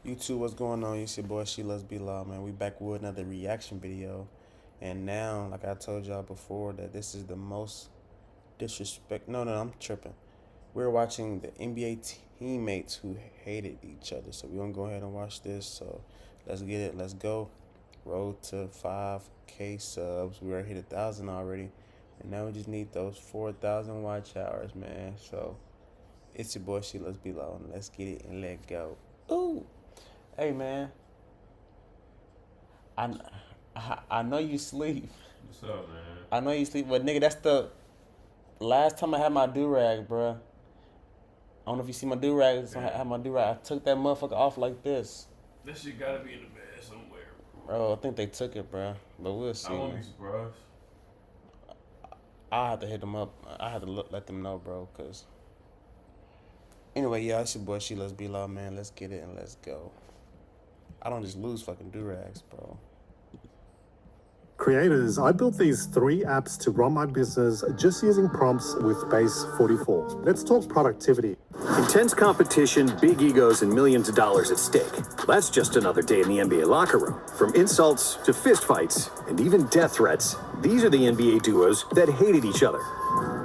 YouTube, what's going on? It's your boy She Let's Be Loud, man. We back with another reaction video. And now, like I told y'all before, that this is the most disrespect. No, I'm tripping. We're watching the NBA teammates who hated each other. So we're going to go ahead and watch this. So let's get it. Let's go. Road to 5K subs. We already hit 1,000 already. And now we just need those 4,000 watch hours, man. So it's your boy She Let's Be Loud. Let's get it and let go. Ooh. Hey, man. I, I know you sleep. What's up, man? I know you sleep, but nigga, that's the last time I had my do-rag, bruh. I don't know if you see my do-rag. So I had my do-rag. I took that motherfucker off like this. That shit gotta be in the bed somewhere. Bro, I think they took it, bruh. But we'll see. I won't be surprised. I'll have to hit them up. I have to let them know, bro, because... Anyway, yeah, it's your boy She Let's Be Loud, man. Let's get it and let's go. I don't just lose fucking do-rags, bro. Creators, I built these 3 apps to run my business just using prompts with Base 44. Let's talk productivity. Intense competition, big egos, and millions of dollars at stake. That's just another day in the NBA locker room. From insults to fistfights and even death threats, these are the NBA duos that hated each other.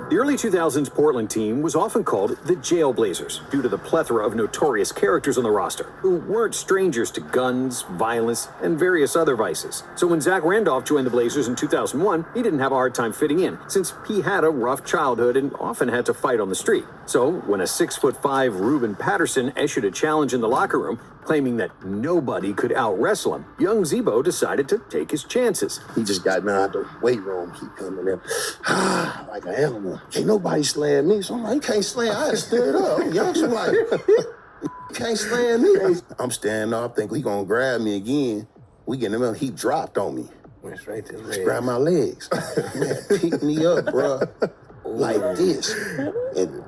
The early 2000s Portland team was often called the Jailblazers due to the plethora of notorious characters on the roster who weren't strangers to guns, violence, and various other vices. So when Zach Randolph joined the Blazers in 2001, he didn't have a hard time fitting in since he had a rough childhood and often had to fight on the street. So when a 6'5" Ruben Patterson issued a challenge in the locker room claiming that nobody could out-wrestle him, young Zebo decided to take his chances. He just got me out the weight room, keep coming in, like an animal. Can't nobody slam me, so I'm like, you can't slam. I just stood up. I'm young, so I'm like, you can't slam me. I'm standing up, thinking he gonna grab me again. We getting him up, he dropped on me. Went straight to the Just leg. grabbed my legs. Man, picked me up, bro, like this, and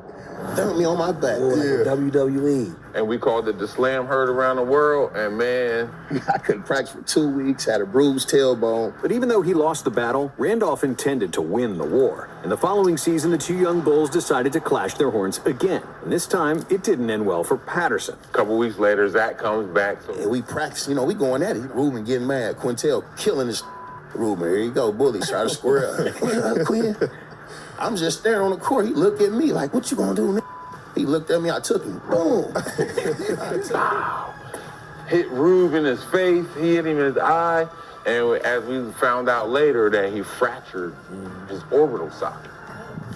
dumped me on my back. Like WWE. And we called it the Slam Heard around the world, and man, I couldn't practice for 2 weeks, had a bruised tailbone. But even though he lost the battle, Randolph intended to win the war. And the following season, the two young bulls decided to clash their horns again. And this time, it didn't end well for Patterson. a couple weeks later, Zach comes back. So And we practice, we going at it. Ruben getting mad, Quintel killing his Ruben. Here you go, bully, try to square up. Quinn. I'm just staring on the court. He looked at me like, what you gonna do, man? He looked at me, I took him. Boom. hit Rube in his face, he hit him in his eye, and as we found out later, that he fractured his orbital socket.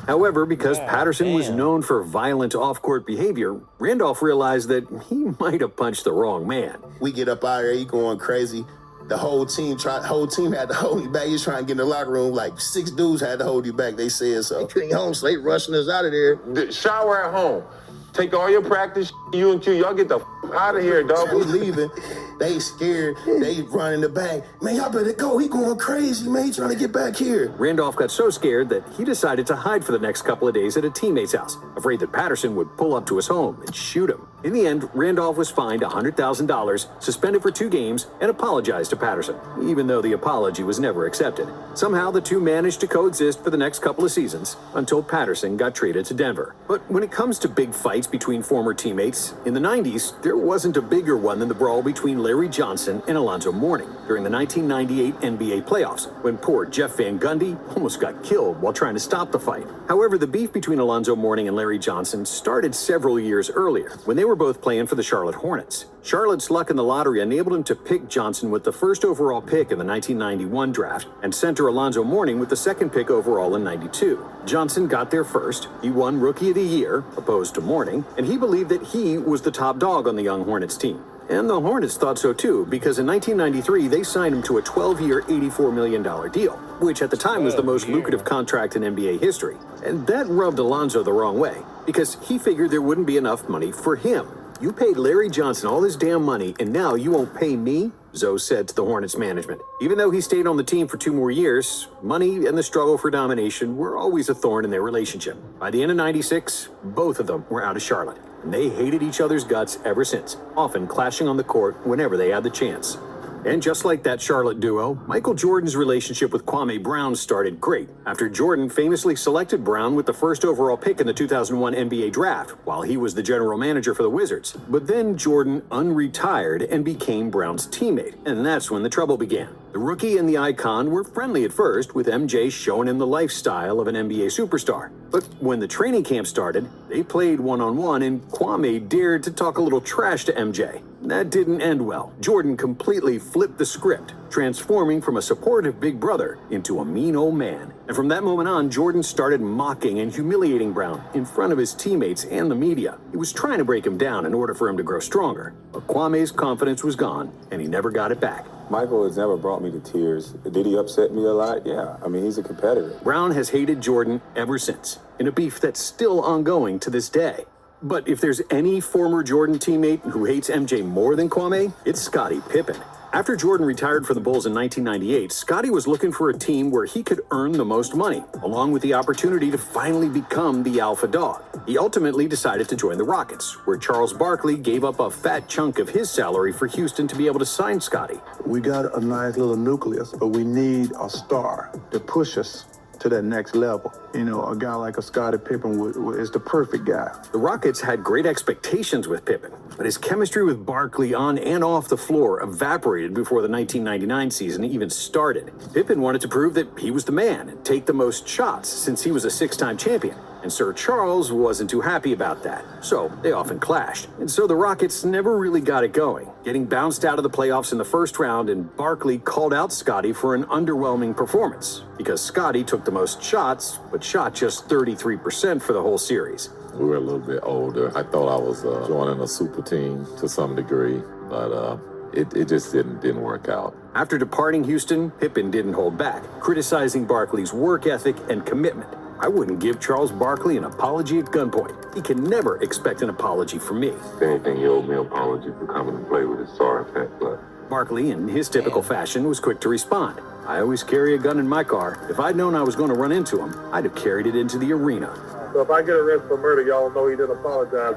However, because God Patterson was damn. known for violent off-court behavior, Randolph realized that he might have punched the wrong man. We get up out here, he going crazy. The whole team had to hold me back. He was trying to get in the locker room. Like 6 dudes had to hold you back. They said so. They couldn't home, so they rushing us out of there. Shower at home. Take all your practice, you and Q, y'all get the out of here, dog. We leaving. They scared. They run in the back. Man, y'all better go. He going crazy, man. He trying to get back here. Randolph got so scared that he decided to hide for the next couple of days at a teammate's house, afraid that Patterson would pull up to his home and shoot him. In the end, Randolph was fined $100,000, suspended for 2 games, and apologized to Patterson, even though the apology was never accepted. Somehow, the two managed to coexist for the next couple of seasons until Patterson got traded to Denver. But when it comes to big fights between former teammates, in the 90s, there wasn't a bigger one than the brawl between Larry Johnson and Alonzo Mourning during the 1998 NBA playoffs, when poor Jeff Van Gundy almost got killed while trying to stop the fight. However, the beef between Alonzo Mourning and Larry Johnson started several years earlier, when they were both playing for the Charlotte Hornets. Charlotte's luck in the lottery enabled him to pick Johnson with the first overall pick in the 1991 draft, and center Alonzo Mourning with the second pick overall in 92. Johnson got there first, he won Rookie of the Year, opposed to Mourning, and he believed that he was the top dog on the young Hornets team. And the Hornets thought so too, because in 1993 they signed him to a 12-year, $84 million deal, which at the time was the most lucrative contract in NBA history. And that rubbed Alonzo the wrong way, because he figured there wouldn't be enough money for him. You paid Larry Johnson all this damn money, and now you won't pay me? Zoe said to the Hornets management. Even though he stayed on the team for 2 more years, money and the struggle for domination were always a thorn in their relationship. By the end of 96, both of them were out of Charlotte, and they hated each other's guts ever since, often clashing on the court whenever they had the chance. And just like that Charlotte duo, Michael Jordan's relationship with Kwame Brown started great after Jordan famously selected Brown with the first overall pick in the 2001 NBA draft while he was the general manager for the Wizards. But then Jordan unretired and became Brown's teammate, and that's when the trouble began. The rookie and the icon were friendly at first, with MJ showing him the lifestyle of an NBA superstar. But when the training camp started, they played one-on-one, and Kwame dared to talk a little trash to MJ. That didn't end well. Jordan completely flipped the script, transforming from a supportive big brother into a mean old man. And from that moment on, Jordan started mocking and humiliating Brown in front of his teammates and the media. He was trying to break him down in order for him to grow stronger. But Kwame's confidence was gone, and he never got it back. Michael has never brought me to tears. Did he upset me a lot? Yeah. I mean, he's a competitor. Brown has hated Jordan ever since, in a beef that's still ongoing to this day. But if there's any former Jordan teammate who hates MJ more than Kwame, it's Scottie Pippen. After Jordan retired from the Bulls in 1998, Scottie was looking for a team where he could earn the most money, along with the opportunity to finally become the alpha dog. He ultimately decided to join the Rockets, where Charles Barkley gave up a fat chunk of his salary for Houston to be able to sign Scottie. We got a nice little nucleus, but we need a star to push us to that next level. You know, a guy like a Scottie Pippen is the perfect guy. The Rockets had great expectations with Pippen, but his chemistry with Barkley on and off the floor evaporated before the 1999 season even started. Pippen wanted to prove that he was the man and take the most shots since he was a six-time champion. And Sir Charles wasn't too happy about that, so they often clashed. And so the Rockets never really got it going, getting bounced out of the playoffs in the first round, and Barkley called out Scottie for an underwhelming performance, because Scottie took the most shots, but shot just 33% for the whole series. We were a little bit older. I thought I was joining a super team to some degree, but it just didn't work out. After departing Houston, Pippen didn't hold back, criticizing Barkley's work ethic and commitment. I wouldn't give Charles Barkley an apology at gunpoint. He can never expect an apology from me. If anything, he owed me an apology for coming to play with his sorry fat butt. Barkley, in his typical fashion, was quick to respond. I always carry a gun in my car. If I'd known I was going to run into him, I'd have carried it into the arena. So if I get arrested for murder, y'all know he didn't apologize.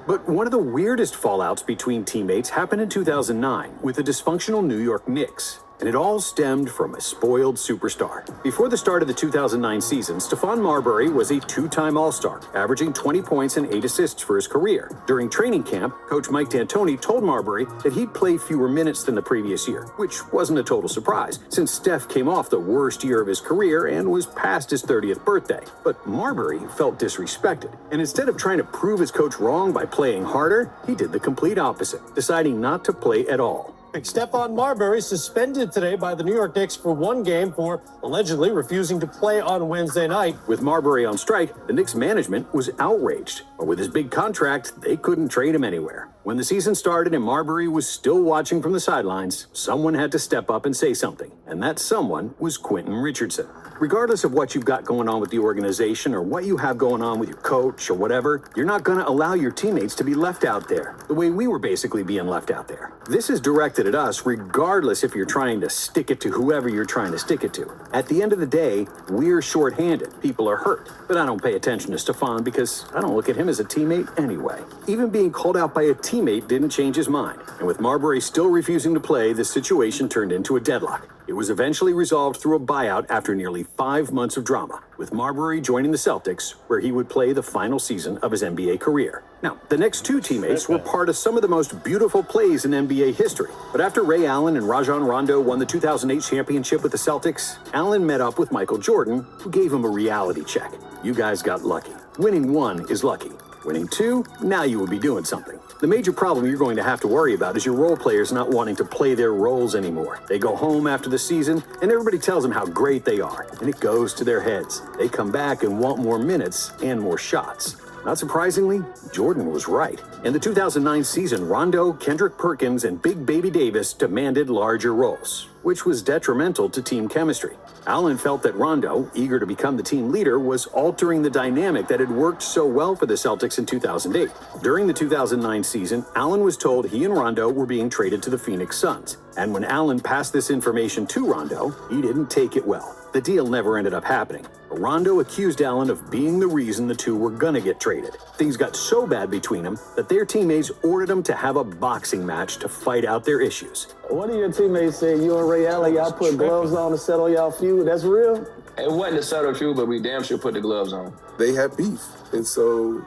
But one of the weirdest fallouts between teammates happened in 2009 with the dysfunctional New York Knicks. And it all stemmed from a spoiled superstar. Before the start of the 2009 season, Stephon Marbury was a two-time All-Star, averaging 20 points and 8 assists for his career. During training camp, Coach Mike D'Antoni told Marbury that he'd play fewer minutes than the previous year, which wasn't a total surprise, since Steph came off the worst year of his career and was past his 30th birthday. But Marbury felt disrespected, and instead of trying to prove his coach wrong by playing harder, he did the complete opposite, deciding not to play at all. Stephon Marbury suspended today by the New York Knicks for one game for allegedly refusing to play on Wednesday night. With Marbury on strike, the Knicks management was outraged. But with his big contract, they couldn't trade him anywhere. When the season started and Marbury was still watching from the sidelines, someone had to step up and say something. And that someone was Quentin Richardson. Regardless of what you've got going on with the organization or what you have going on with your coach or whatever, you're not going to allow your teammates to be left out there, the way we were basically being left out there. This is directed at us regardless if you're trying to stick it to whoever you're trying to stick it to. At the end of the day, we're shorthanded. People are hurt. But I don't pay attention to Stephon because I don't look at him as a teammate anyway. Even being called out by a teammate didn't change his mind. And with Marbury still refusing to play, the situation turned into a deadlock. It was eventually resolved through a buyout after nearly 5 months of drama, with Marbury joining the Celtics, where he would play the final season of his NBA career. Now, the next two teammates were part of some of the most beautiful plays in NBA history. But after Ray Allen and Rajon Rondo won the 2008 championship with the Celtics, Allen met up with Michael Jordan, who gave him a reality check. You guys got lucky. Winning one is lucky. Winning two, now you would be doing something. The major problem you're going to have to worry about is your role players not wanting to play their roles anymore. They go home after the season, and everybody tells them how great they are, and it goes to their heads. They come back and want more minutes and more shots. Not surprisingly, Jordan was right. In the 2009 season, Rondo, Kendrick Perkins, and Big Baby Davis demanded larger roles, which was detrimental to team chemistry. Allen felt that Rondo, eager to become the team leader, was altering the dynamic that had worked so well for the Celtics in 2008. During the 2009 season, Allen was told he and Rondo were being traded to the Phoenix Suns. And when Allen passed this information to Rondo, he didn't take it well. The deal never ended up happening. Rondo accused Allen of being the reason the two were gonna get traded. Things got so bad between them that their teammates ordered them to have a boxing match to fight out their issues. One of your teammates said you and Ray Allen, y'all put gloves on to settle y'all feud. That's real? It wasn't a subtle feud, but we damn sure put the gloves on. They had beef, and so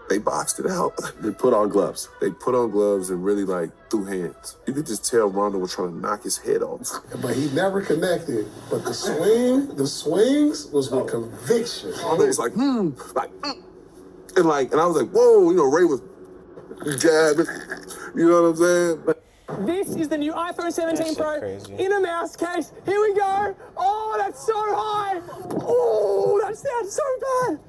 they boxed it out. They put on gloves. They put on gloves and really threw hands. You could just tell Rondo was trying to knock his head off. But he never connected. But the swings was with conviction. Rondo was and I was like, whoa, Ray was jabbing. You know what I'm saying? But This is the new iPhone 17 Pro crazy. in a mouse case. Here we go. Oh, that's so high. Oh, that sounds so bad.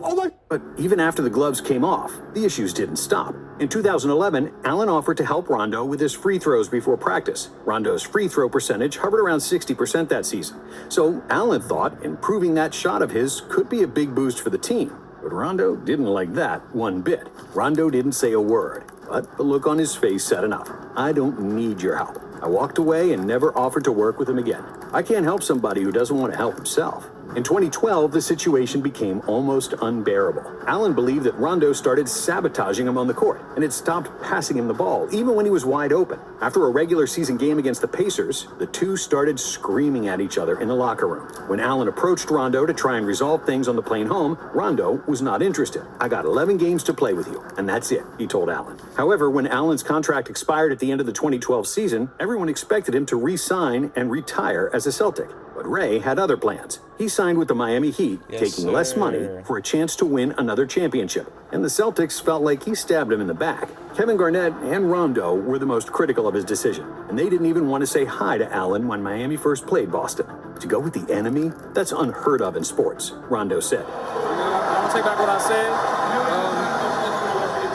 Oh my. But even after the gloves came off, the issues didn't stop. In 2011, Allen offered to help Rondo with his free throws before practice. Rondo's free throw percentage hovered around 60% that season. So Allen thought improving that shot of his could be a big boost for the team. But Rondo didn't like that one bit. Rondo didn't say a word, but the look on his face said enough. I don't need your help. I walked away and never offered to work with him again. I can't help somebody who doesn't want to help himself. In 2012, the situation became almost unbearable. Allen believed that Rondo started sabotaging him on the court and had stopped passing him the ball, even when he was wide open. After a regular season game against the Pacers, the two started screaming at each other in the locker room. When Allen approached Rondo to try and resolve things on the plane home, Rondo was not interested. I got 11 games to play with you, and that's it, he told Allen. However, when Allen's contract expired at the end of the 2012 season, everyone expected him to re-sign and retire as a Celtic. But Ray had other plans. He signed with the Miami Heat, taking less money for a chance to win another championship. And the Celtics felt like he stabbed him in the back. Kevin Garnett and Rondo were the most critical of his decision, and they didn't even want to say hi to Allen when Miami first played Boston. To go with the enemy? That's unheard of in sports, Rondo said. I'm gonna take back what I said.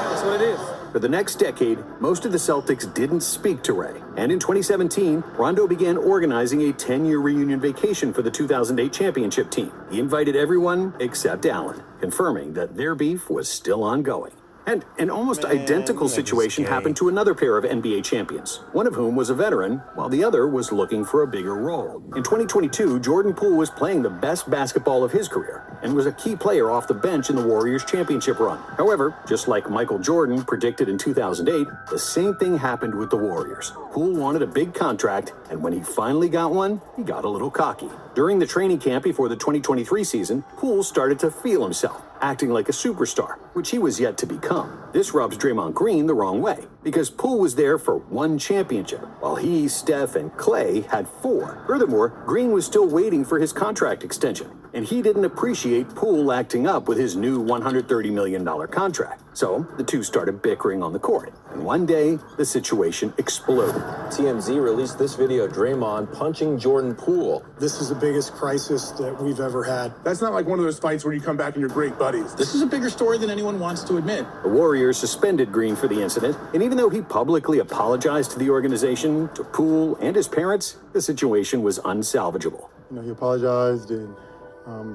That's what it is. For the next decade, most of the Celtics didn't speak to Ray. And in 2017, Rondo began organizing a 10-year reunion vacation for the 2008 championship team. He invited everyone except Allen, confirming that their beef was still ongoing. And an almost identical situation happened to another pair of NBA champions, one of whom was a veteran, while the other was looking for a bigger role. In 2022, Jordan Poole was playing the best basketball of his career and was a key player off the bench in the Warriors' championship run. However, just like Michael Jordan predicted in 2008, the same thing happened with the Warriors. Poole wanted a big contract, and when he finally got one, he got a little cocky. During the training camp before the 2023 season, Poole started to feel himself, acting like a superstar, which he was yet to become. This rubs Draymond Green the wrong way, because Poole was there for one championship, while he, Steph, and Clay had 4. Furthermore, Green was still waiting for his contract extension, and he didn't appreciate Poole acting up with his new $130 million contract. So the two started bickering on the court, and one day, the situation exploded. TMZ released this video of Draymond punching Jordan Poole. This is the biggest crisis that we've ever had. That's not like one of those fights where you come back and you're great buddies. This is a bigger story than anyone wants to admit. The Warriors suspended Green for the incident, and even though he publicly apologized to the organization, to Poole, and his parents, the situation was unsalvageable. He apologized and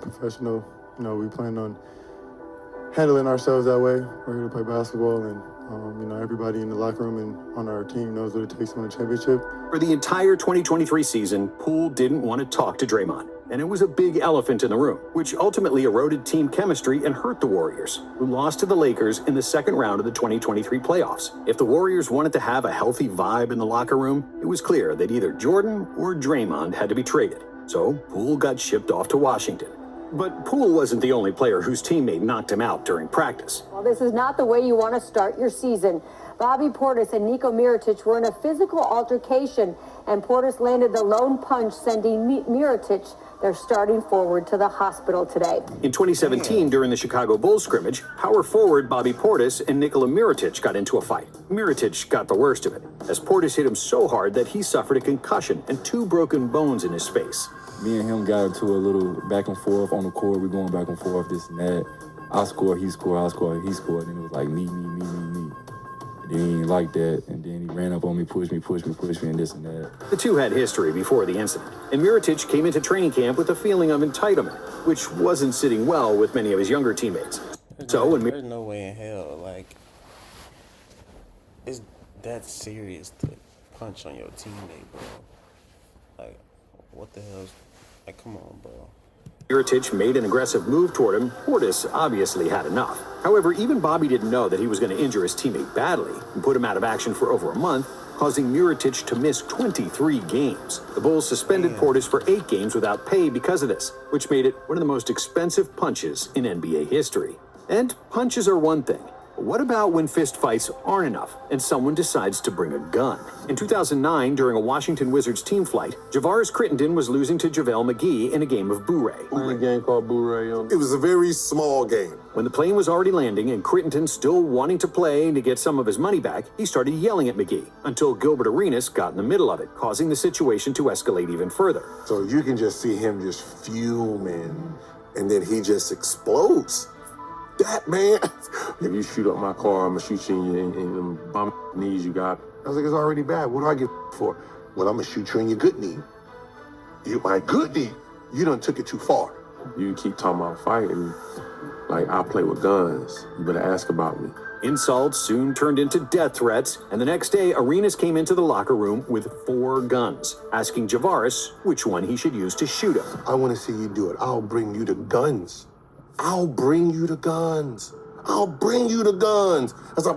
professional. We plan on handling ourselves that way. We're here to play basketball, and everybody in the locker room and on our team knows what it takes to win a championship. For the entire 2023 season, Poole didn't want to talk to Draymond, and it was a big elephant in the room, which ultimately eroded team chemistry and hurt the Warriors, who lost to the Lakers in the second round of the 2023 playoffs. If the Warriors wanted to have a healthy vibe in the locker room, it was clear that either Jordan or Draymond had to be traded. So Poole got shipped off to Washington. But Poole wasn't the only player whose teammate knocked him out during practice. Well, this is not the way you want to start your season. Bobby Portis and Nico Mirotic were in a physical altercation, and Portis landed the lone punch, sending Mirotic, their starting forward, to the hospital today. In 2017, during the Chicago Bulls scrimmage, power forward Bobby Portis and Nikola Mirotic got into a fight. Mirotic got the worst of it, as Portis hit him so hard that he suffered a concussion and 2 broken bones in his face. Me and him got into a little back and forth on the court. We're going back and forth, this and that. I score, he scored, I scored, he scored. And it was like me. And then he didn't like that. And then he ran up on me, pushed me, and this and that. The two had history before the incident. And Mirotic came into training camp with a feeling of entitlement, which wasn't sitting well with many of his younger teammates. There's no way in hell, it's that serious to punch on your teammate, bro. What the hell? Like, come on, bro. Mirotic made an aggressive move toward him. Portis obviously had enough. However, even Bobby didn't know that he was going to injure his teammate badly and put him out of action for over a month, causing Mirotic to miss 23 games. The Bulls suspended Portis for 8 games without pay because of this, which made it one of the most expensive punches in NBA history. And punches are one thing. But what about when fist fights aren't enough and someone decides to bring a gun? In 2009, during a Washington Wizards team flight, Javaris Crittenden was losing to JaVale McGee in a game of Bourrée. A game called Bourrée. It was a very small game. When the plane was already landing and Crittenden still wanting to play to get some of his money back, he started yelling at McGee until Gilbert Arenas got in the middle of it, causing the situation to escalate even further. So you can just see him just fuming, and then he just explodes. That man. If you shoot up my car, I'm gonna shoot you in them bum knees you got. I was like, it's already bad. What do I get for? Well, I'm gonna shoot you in your good knee. My good knee? You done took it too far. You keep talking about fighting, like I play with guns. You better ask about me. Insults soon turned into death threats, and the next day, Arenas came into the locker room with 4 guns, asking Javaris which one he should use to shoot him. I want to see you do it. I'll bring you the guns. I'll bring you the guns. I'll bring you the guns.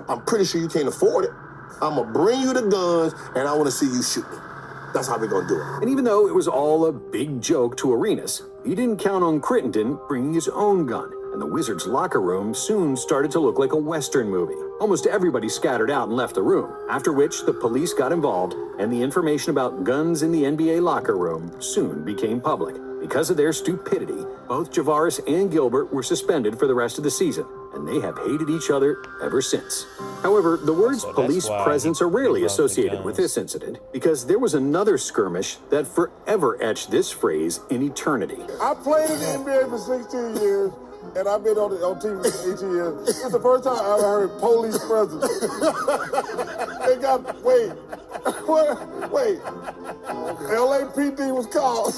I'm pretty sure you can't afford it. I'm going to bring you the guns, and I want to see you shoot me. That's how we're going to do it. And even though it was all a big joke to Arenas, he didn't count on Crittenden bringing his own gun. And the Wizards' locker room soon started to look like a Western movie. Almost everybody scattered out and left the room, after which the police got involved, and the information about guns in the NBA locker room soon became public. Because of their stupidity, both Javaris and Gilbert were suspended for the rest of the season, and they have hated each other ever since. However, the words police presence are rarely associated with this incident, because there was another skirmish that forever etched this phrase in eternity. I played in the NBA for 16 years, and I've been on TV for 18 years. It's the first time I ever heard police presence. They got, wait. LAPD was called.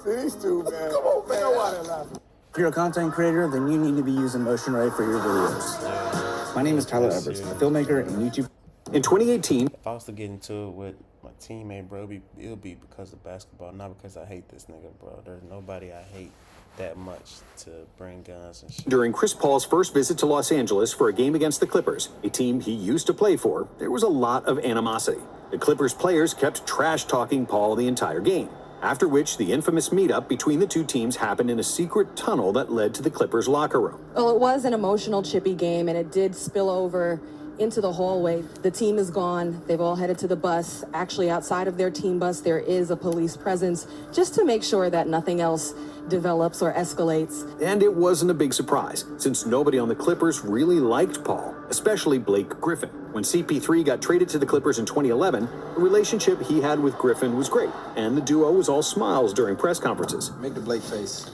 See, these two, man. Come on, man. Nobody laughing. If you're a content creator, then you need to be using Motion Ray for your videos. My name is Tyler Everts, a filmmaker and YouTube. In 2018, if I was to get into it with my teammate, bro, it'll be because of basketball, not because I hate this nigga, bro. There's nobody I hate that much to bring guns and shit. During Chris Paul's first visit to Los Angeles for a game against the Clippers, a team he used to play for, there was a lot of animosity. The Clippers players kept trash-talking Paul the entire game, after which the infamous meetup between the two teams happened in a secret tunnel that led to the Clippers' locker room. Well, it was an emotional, chippy game, and it did spill over into the hallway. The team is gone. They've all headed to the bus. Actually, outside of their team bus, there is a police presence just to make sure that nothing else develops or escalates. And it wasn't a big surprise, since nobody on the Clippers really liked Paul, especially Blake Griffin. When CP3 got traded to the Clippers in 2011, the relationship he had with Griffin was great, and the duo was all smiles during press conferences. Make the Blake face.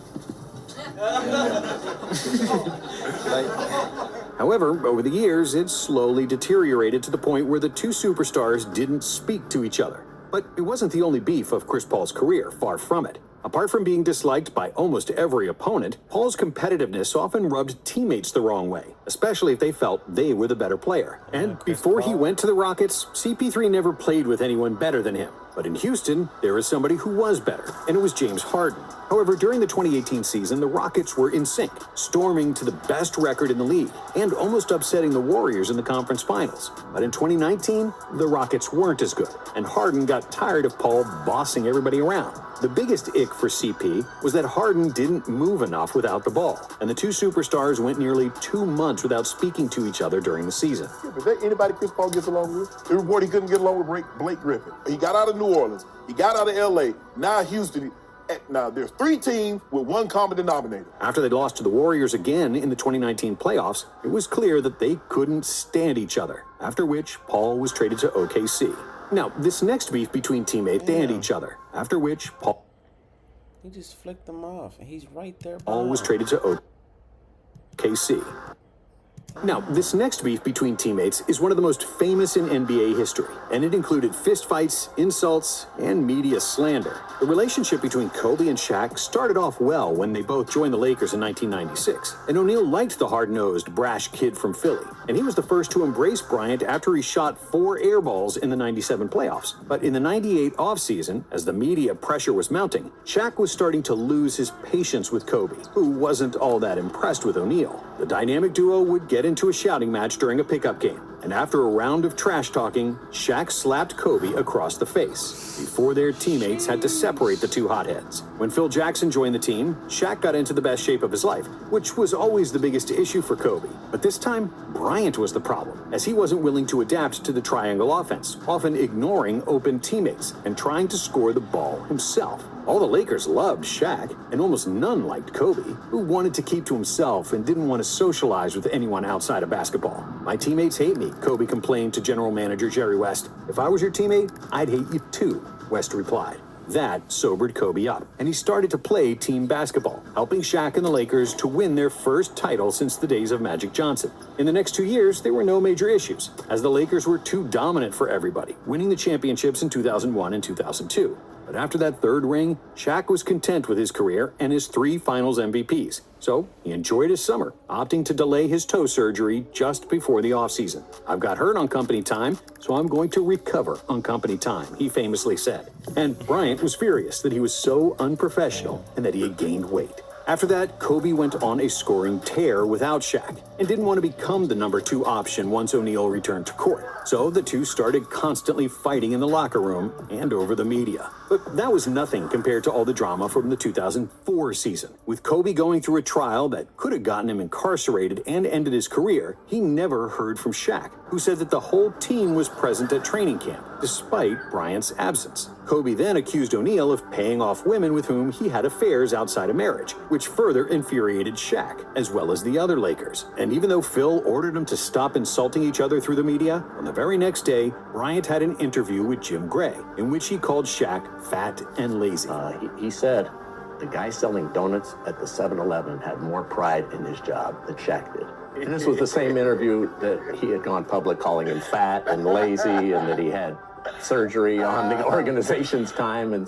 However, over the years, it slowly deteriorated to the point where the two superstars didn't speak to each other. But it wasn't the only beef of Chris Paul's career, far from it. Apart from being disliked by almost every opponent, Paul's competitiveness often rubbed teammates the wrong way, especially if they felt they were the better player. And before he went to the Rockets, CP3 never played with anyone better than him. But in Houston, there was somebody who was better, and it was James Harden. However, during the 2018 season, the Rockets were in sync, storming to the best record in the league, and almost upsetting the Warriors in the conference finals. But in 2019, the Rockets weren't as good, and Harden got tired of Paul bossing everybody around. The biggest ick for CP was that Harden didn't move enough without the ball, and the two superstars went nearly 2 months without speaking to each other during the season. Is there anybody Chris Paul gets along with? The report he couldn't get along with Blake Griffin. He got out of New Orleans. He got out of LA. Now Houston. Now there's 3 teams with one common denominator. After they lost to the Warriors again in the 2019 playoffs, it was clear that they couldn't stand each other, after which Paul was traded to OKC. Now, this next beef between teammates and each other, after which Paul... He just flicked them off, and he's right there. Paul was traded to OKC. Now, this next beef between teammates is one of the most famous in NBA history, and it included fistfights, insults, and media slander. The relationship between Kobe and Shaq started off well when they both joined the Lakers in 1996, and O'Neal liked the hard-nosed, brash kid from Philly, and he was the first to embrace Bryant after he shot 4 air balls in the 97 playoffs. But in the 98 offseason, as the media pressure was mounting, Shaq was starting to lose his patience with Kobe, who wasn't all that impressed with O'Neal. The dynamic duo would get into a shouting match during a pickup game, and after a round of trash talking, Shaq slapped Kobe across the face before their teammates had to separate the two hotheads. When Phil Jackson joined the team, Shaq got into the best shape of his life, which was always the biggest issue for Kobe. But this time, Bryant was the problem, as he wasn't willing to adapt to the triangle offense, often ignoring open teammates and trying to score the ball himself. All the Lakers loved Shaq, and almost none liked Kobe, who wanted to keep to himself and didn't want to socialize with anyone outside of basketball. "My teammates hate me," Kobe complained to general manager Jerry West. "If I was your teammate, I'd hate you too," West replied. That sobered Kobe up, and he started to play team basketball, helping Shaq and the Lakers to win their first title since the days of Magic Johnson. In the next 2 years, there were no major issues, as the Lakers were too dominant for everybody, winning the championships in 2001 and 2002. But after that third ring, Shaq was content with his career and his 3 finals MVPs. So he enjoyed his summer, opting to delay his toe surgery just before the offseason. "I've got hurt on company time, so I'm going to recover on company time," he famously said. And Bryant was furious that he was so unprofessional and that he had gained weight. After that, Kobe went on a scoring tear without Shaq and didn't want to become the number 2 option once O'Neal returned to court. So the two started constantly fighting in the locker room and over the media. But that was nothing compared to all the drama from the 2004 season. With Kobe going through a trial that could have gotten him incarcerated and ended his career, he never heard from Shaq, who said that the whole team was present at training camp, despite Bryant's absence. Kobe then accused O'Neal of paying off women with whom he had affairs outside of marriage, which further infuriated Shaq, as well as the other Lakers. And even though Phil ordered him to stop insulting each other through the media, on the very next day, Bryant had an interview with Jim Gray, in which he called Shaq fat and lazy. He said the guy selling donuts at the 7-Eleven had more pride in his job than Shaq did. And this was the same interview that he had gone public calling him fat and lazy, and that he had surgery on the organization's time, and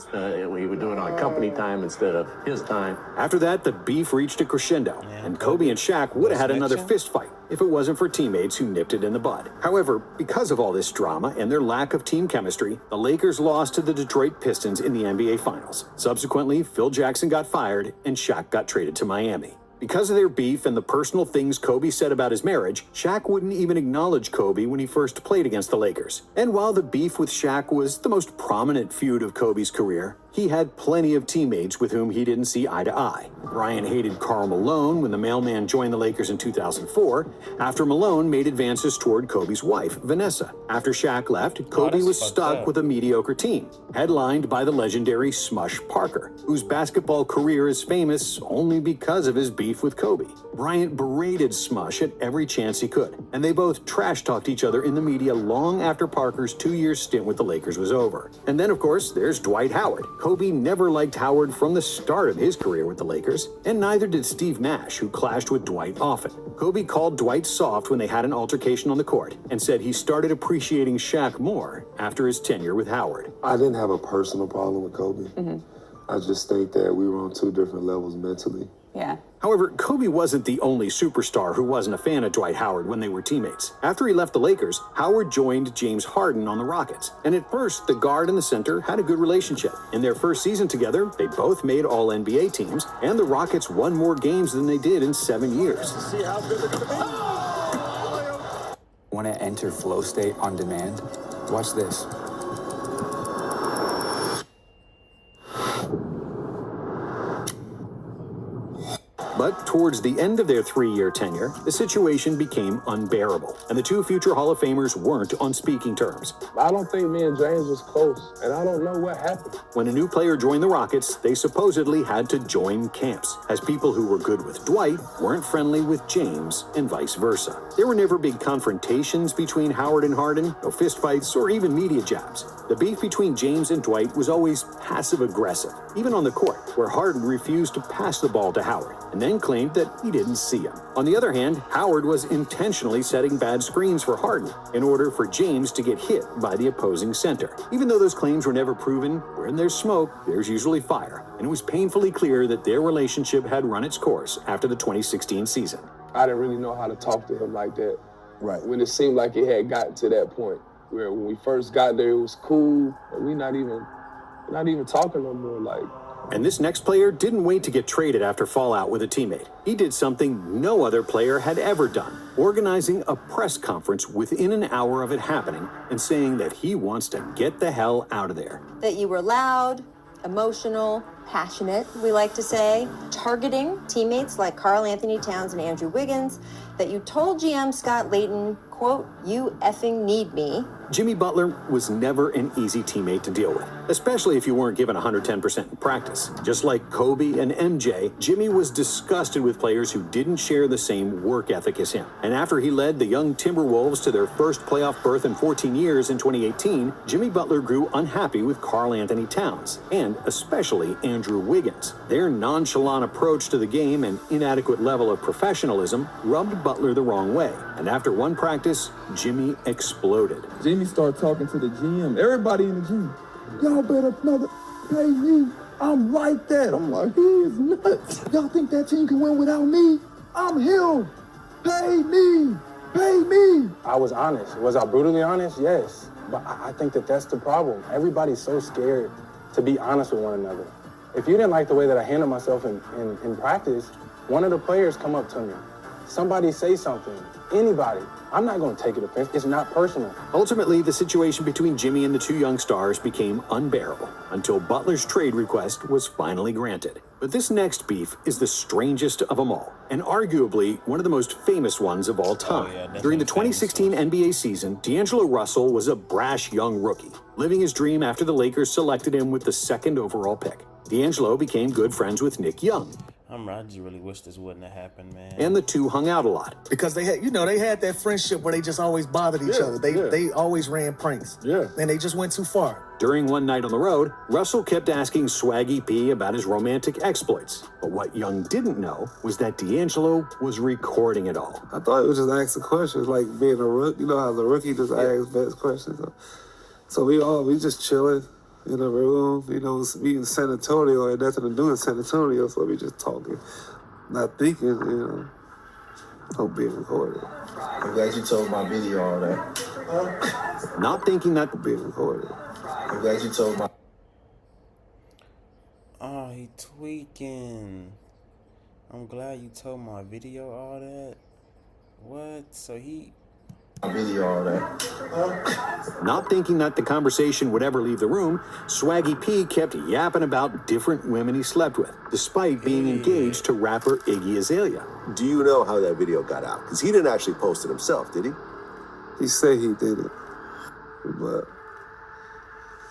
he would do it on company time instead of his time. After that, the beef reached a crescendo, and Kobe and Shaq would have had another fist fight if it wasn't for teammates who nipped it in the bud. However, because of all this drama and their lack of team chemistry, the Lakers lost to the Detroit Pistons in the NBA Finals. Subsequently, Phil Jackson got fired, and Shaq got traded to Miami. Because of their beef and the personal things Kobe said about his marriage, Shaq wouldn't even acknowledge Kobe when he first played against the Lakers. And while the beef with Shaq was the most prominent feud of Kobe's career, he had plenty of teammates with whom he didn't see eye to eye. Bryant hated Karl Malone when the mailman joined the Lakers in 2004, after Malone made advances toward Kobe's wife, Vanessa. After Shaq left, Kobe was stuck with a mediocre team, headlined by the legendary Smush Parker, whose basketball career is famous only because of his beef with Kobe. Bryant berated Smush at every chance he could, and they both trash-talked each other in the media long after Parker's 2-year stint with the Lakers was over. And then, of course, there's Dwight Howard. Kobe never liked Howard from the start of his career with the Lakers, and neither did Steve Nash, who clashed with Dwight often. Kobe called Dwight soft when they had an altercation on the court, and said he started appreciating Shaq more after his tenure with Howard. I didn't have a personal problem with Kobe. I just think that we were on 2 different levels mentally. Yeah. However, Kobe wasn't the only superstar who wasn't a fan of Dwight Howard when they were teammates. After he left the Lakers, Howard joined James Harden on the Rockets. And at first, the guard and the center had a good relationship. In their first season together, they both made All-NBA teams, and the Rockets won more games than they did in 7 years. See how good they're gonna be. Want to enter flow state on demand? Watch this. But towards the end of their 3-year tenure, the situation became unbearable, and the 2 future Hall of Famers weren't on speaking terms. I don't think me and James was close, and I don't know what happened. When a new player joined the Rockets, they supposedly had to join camps, as people who were good with Dwight weren't friendly with James, and vice versa. There were never big confrontations between Howard and Harden, no fistfights, or even media jabs. The beef between James and Dwight was always passive-aggressive, even on the court, where Harden refused to pass the ball to Howard. And then and claimed that he didn't see him. On the other hand, Howard was intentionally setting bad screens for Harden in order for James to get hit by the opposing center. Even though those claims were never proven, when there's smoke, there's usually fire, and it was painfully clear that their relationship had run its course after the 2016 season. I didn't really know how to talk to him like that. Right. When it seemed like it had gotten to that point where when we first got there, it was cool, but we're not even talking no more. Like. And this next player didn't wait to get traded after fallout with a teammate. He did something no other player had ever done, organizing a press conference within an hour of it happening and saying that he wants to get the hell out of there. That you were loud, emotional, passionate, we like to say, targeting teammates like Karl Anthony Towns and Andrew Wiggins, that you told GM Scott Layton, quote, "You effing need me." Jimmy Butler was never an easy teammate to deal with, especially if you weren't given 110% in practice. Just like Kobe and MJ, Jimmy was disgusted with players who didn't share the same work ethic as him. And after he led the young Timberwolves to their first playoff berth in 14 years in 2018, Jimmy Butler grew unhappy with Karl Anthony Towns, and especially Andrew Wiggins. Their nonchalant approach to the game and inadequate level of professionalism rubbed Butler the wrong way. And after one practice, Jimmy exploded. Jimmy started talking to the GM, everybody in the gym. Y'all better pay me. I'm like that. I'm like, he is nuts. Y'all think that team can win without me? I'm him. Pay me. Pay me. I was honest. Was I brutally honest? Yes. But I think that that's the problem. Everybody's so scared to be honest with one another. If you didn't like the way that I handled myself in practice, one of the players come up to me. Somebody say something. Anybody. I'm not going to take it offense. It's not personal. Ultimately, the situation between Jimmy and the two young stars became unbearable until Butler's trade request was finally granted. But this next beef is the strangest of them all, and arguably one of the most famous ones of all time. During the 2016 NBA season, D'Angelo Russell was a brash young rookie, living his dream after the Lakers selected him with the 2nd overall pick. D'Angelo became good friends with Nick Young. I just really wish this wouldn't have happened, man. And the two hung out a lot. Because they had, they had that friendship where they just always bothered each other. They always ran pranks. Yeah. And they just went too far. During one night on the road, Russell kept asking Swaggy P about his romantic exploits. But what Young didn't know was that D'Angelo was recording it all. I thought it was just asking questions, like being a rookie. You know how the rookie just asks best questions. So we just chilling in a room, we in San Antonio, had nothing to do in San Antonio, so we just talking, not thinking, I'm being recorded. I'm glad you told my video all that. Not thinking that being recorded. I'm glad you told my. Oh, he tweaking. I'm glad you told my video all that. What? So he. Video all that. Not thinking that the conversation would ever leave the room, Swaggy P kept yapping about different women he slept with, despite being engaged to rapper Iggy Azalea. Do you know how that video got out? Because he didn't actually post it himself, did he? He said he did it, but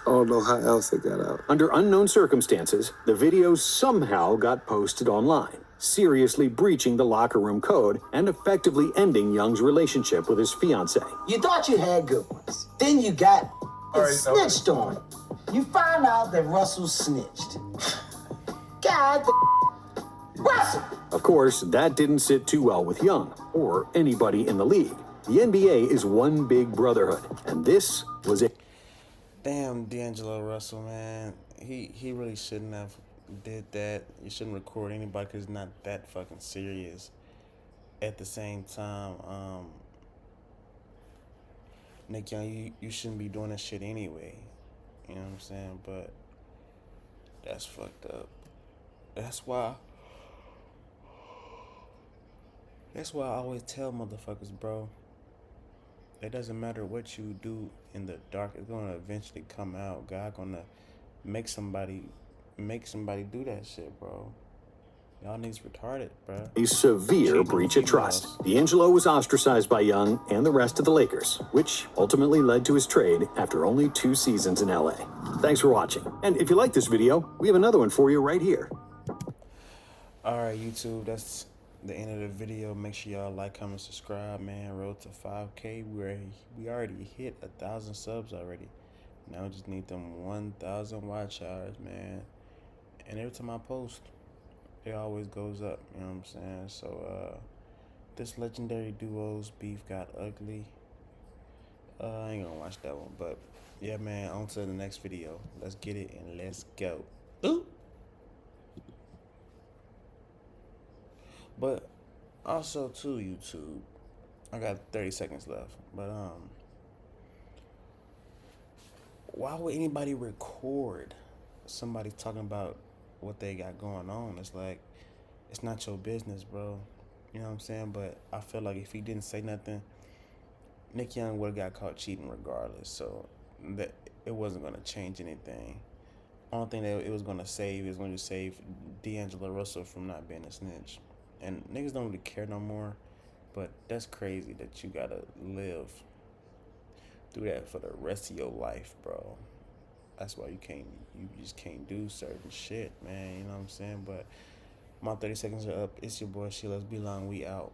I don't know how else it got out. Under unknown circumstances, the video somehow got posted online, seriously breaching the locker room code and effectively ending Young's relationship with his fiancée. You thought you had good ones. Then you got snitched on. You find out that Russell snitched. God, Russell! Of course, that didn't sit too well with Young, or anybody in the league. The NBA is one big brotherhood, and this was it. Damn, D'Angelo Russell, man. He really shouldn't have did that. You shouldn't record anybody because it's not that fucking serious. At the same time, Nick Young, you shouldn't be doing that shit anyway. You know what I'm saying? But that's fucked up. That's why I always tell motherfuckers, bro. It doesn't matter what you do in the dark. It's gonna eventually come out. God gonna make somebody do that shit, bro. Y'all niggas retarded, bro. A severe breach of trust. D'Angelo was ostracized by Young and the rest of the Lakers, which ultimately led to his trade after only 2 seasons in LA. Thanks for watching. And if you like this video, we have another one for you right here. Alright, YouTube, that's the end of the video. Make sure y'all like, comment, subscribe, man. Road to 5K. We already hit 1,000 subs already. Now we just need them 1,000 watch hours, man. And every time I post, it always goes up, you know what I'm saying? So this legendary duo's beef got ugly. I ain't gonna watch that one, but yeah, man, on to the next video. Let's get it and let's go. Ooh. But also too, YouTube, I got 30 seconds left, but why would anybody record somebody talking about what they got going on? It's like, it's not your business, bro. You know what I'm saying? But I feel like if he didn't say nothing, Nick Young would have got caught cheating regardless. So that it wasn't gonna change anything. Only thing that it was gonna save is going to save D'Angelo Russell from not being a snitch. And niggas don't really care no more. But that's crazy that you gotta live through that for the rest of your life, bro. That's why you just can't do certain shit, man. You know what I'm saying? But my 30 seconds are up. It's your boy Sheila. Let's be long. We out.